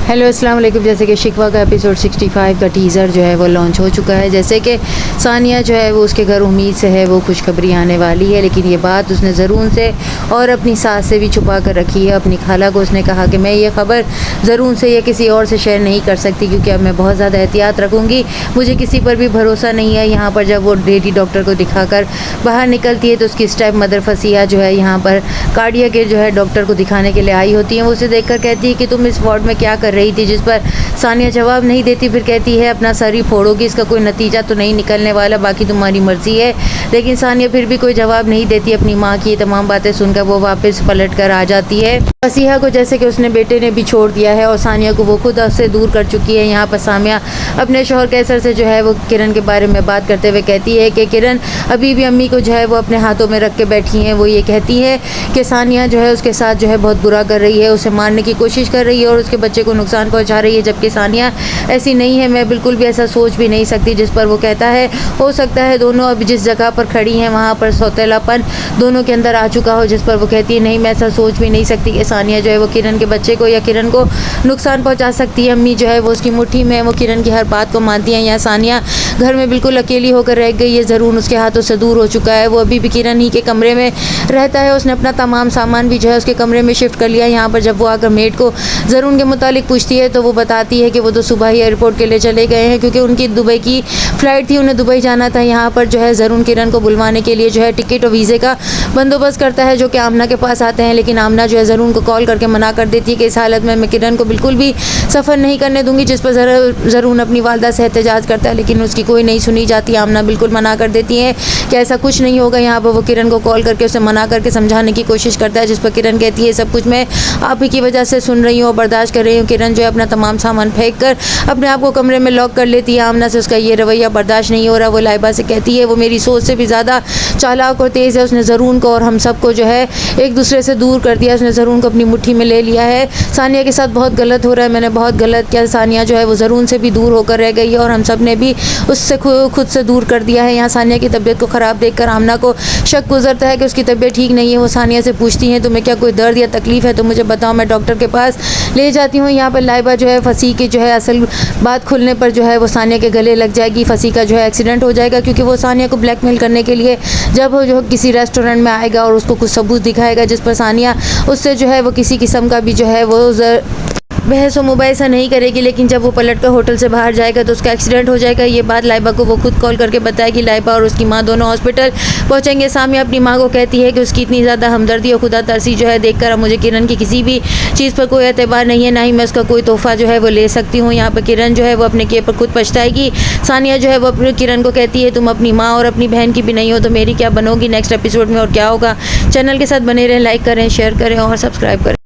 Hello अस्सलाम वालेकुम। जैसे कि शिकवा का एपिसोड 65 का टीज़र जो है वो लॉन्च हो चुका है। जैसे कि सानिया जो है वो उसके घर उम्मीद से है वो खुशखबरी आने वाली है, लेकिन ये बात उसने ज़रून से और अपनी सास से भी छुपा कर रखी है। अपनी खाला को उसने कहा कि मैं ये ख़बर ज़रून से या किसी और से शेयर नहीं कर सकती, क्योंकि अब मैं बहुत ज़्यादा एहतियात रखूँगी, मुझे किसी पर भी भरोसा नहीं है। यहाँ पर जब वो लेडी डॉक्टर को दिखाकर बाहर निकलती है तो उसकी स्टेप मदर फसिया जो है यहाँ पर कार्डिया के जो है डॉक्टर को दिखाने के लिए आई होती है। वो उसे देखकर कहती है कि तुम इस वार्ड में क्या कर रही थी, जिस पर सानिया जवाब नहीं देती। फिर कहती है अपना सर ही फोड़ोगी, इसका कोई नतीजा तो नहीं निकलने वाला, बाकी तुम्हारी मर्ज़ी है। लेकिन सानिया फिर भी कोई जवाब नहीं देती। अपनी माँ की तमाम बातें सुनकर वो वापस पलट कर आ जाती है। फसीहा को जैसे कि उसने बेटे ने भी छोड़ दिया है और सानिया को वो खुद उससे दूर कर चुकी है। यहाँ पर सामिया अपने शौहर कैसर से जो है वो किरण के बारे में बात करते हुए कहती है कि किरण अभी भी अम्मी को जो है वो अपने हाथों में रख के बैठी हैं। वो ये कहती है कि सानिया जो है उसके साथ जो है बहुत बुरा कर रही है, उसे मारने की कोशिश कर रही है और उसके बच्चे को नुकसान पहुँचा रही है, जबकि सानिया ऐसी नहीं है, मैं बिल्कुल भी ऐसा सोच भी नहीं सकती। जिस पर वो कहता है हो सकता है दोनों अब जिस जगह पर खड़ी हैं वहाँ पर सौतेलापन दोनों के अंदर आ चुका हो। जिस पर वो कहती है नहीं, मैं ऐसा सोच भी नहीं सकती कि सानिया जो है वो किरण के बच्चे को या किरण को नुकसान पहुँचा सकती है। अम्मी जो है वो उसकी मुट्ठी में, वो किरण की हर बात को मानती हैं। यहाँ सानिया घर में बिल्कुल अकेली होकर रह गई है। ज़रूर उसके हाथों से दूर हो चुका है, वो अभी भी किरण ही के कमरे में रहता है। उसने अपना तमाम सामान भी जो है उसके कमरे में शिफ्ट कर लिया। यहाँ पर जब वो आकर मेड को ज़रूर के मुतालिक पूछती है तो वो बताती है कि वो तो सुबह ही एयरपोर्ट के लिए चले गए हैं, क्योंकि उनकी दुबई की फ़्लाइट थी, उन्हें दुबई जाना था। यहाँ पर जो है ज़रूर किरण को बुलवाने के लिए जो है टिकट और वीज़े का बंदोबस्त करता है, जो कि आमना के पास आते हैं। लेकिन आमना जो है ज़रूर को कॉल करके मना कर देती है कि इस हालत में मैं किरण को बिल्कुल भी सफ़र नहीं करने दूंगी। जिस पर ज़रूर अपनी वालदा से एहतजाज करता है, लेकिन उसकी कोई नहीं सुनी जाती। आमना बिल्कुल मना कर देती है कि ऐसा कुछ नहीं होगा। यहाँ पर वो किरण को कॉल करके उसे मना करके समझाने की कोशिश करता है, जिस पर किरण कहती है सब कुछ मैं आप ही की वजह से सुन रही हूँ और बर्दाश्त कर रही हूँ। किरण जो है अपना तमाम सामान फेंक कर अपने आप को कमरे में लॉक कर लेती है। आमना से उसका ये रवैया बर्दाश्त नहीं हो रहा। वो लाइबा से कहती है वो मेरी सोच से भी ज़्यादा चालाक और तेज़ है, उसने ज़रून को और हम सबको जो है एक दूसरे से दूर कर दिया, उसने ज़रून को अपनी मुट्ठी में ले लिया है। सानिया के साथ बहुत गलत हो रहा है, मैंने बहुत गलत किया। सानिया जो है वो ज़रून से भी दूर होकर रह गई है और हम सब ने भी उससे खुद से दूर कर दिया है। यहाँ सानिया की तबीयत को ख़राब देखकर आमना को शक गुजरता है कि उसकी तबीयत ठीक नहीं है। वो सानिया से पूछती हैं तुम्हें क्या कोई दर्द या तकलीफ़ है तो मुझे बताओ, मैं डॉक्टर के पास ले जाती हूँ। यहाँ पर लाइबा जो है फसी की जो है असल बात खुलने पर जो है वो सानिया के गले लग जाएगी। फसी का जो है एक्सीडेंट हो जाएगा, क्योंकि वो सानिया को ब्लैकमेल करने के लिए जब वो जो किसी रेस्टोरेंट में आएगा और उसको कुछ सबूत दिखाएगा, जिस पर सानिया उससे जो है वो किसी किस्म का भी जो है वो बहस व मुबाहिसा नहीं करेगी। लेकिन जब वो पलट कर होटल से बाहर जाएगा तो उसका एक्सीडेंट हो जाएगा। ये बात लाइबा को वो खुद कॉल करके बताएगी। लाइबा और उसकी माँ दोनों हॉस्पिटल पहुंचेंगे। सामिया अपनी माँ को कहती है कि उसकी इतनी ज़्यादा हमदर्दी और खुदा तरसी जो है देखकर अब मुझे किरण की किसी भी चीज़ पर कोई एतबार नहीं है, ना ही मैं उसका कोई तोहफ़ा जो है वो ले सकती हूँ। यहाँ पर किरण जो है वो अपने किए पर खुद पछताएगी। सानिया जो है वो अपनी किरण को कहती है तुम अपनी माँ और अपनी बहन की भी नहीं हो तो मेरी क्या बनोगी नेक्स्ट एपिसोड में और क्या होगा। चैनल के साथ बने रहें, लाइक करें, शेयर करें और सब्सक्राइब करें।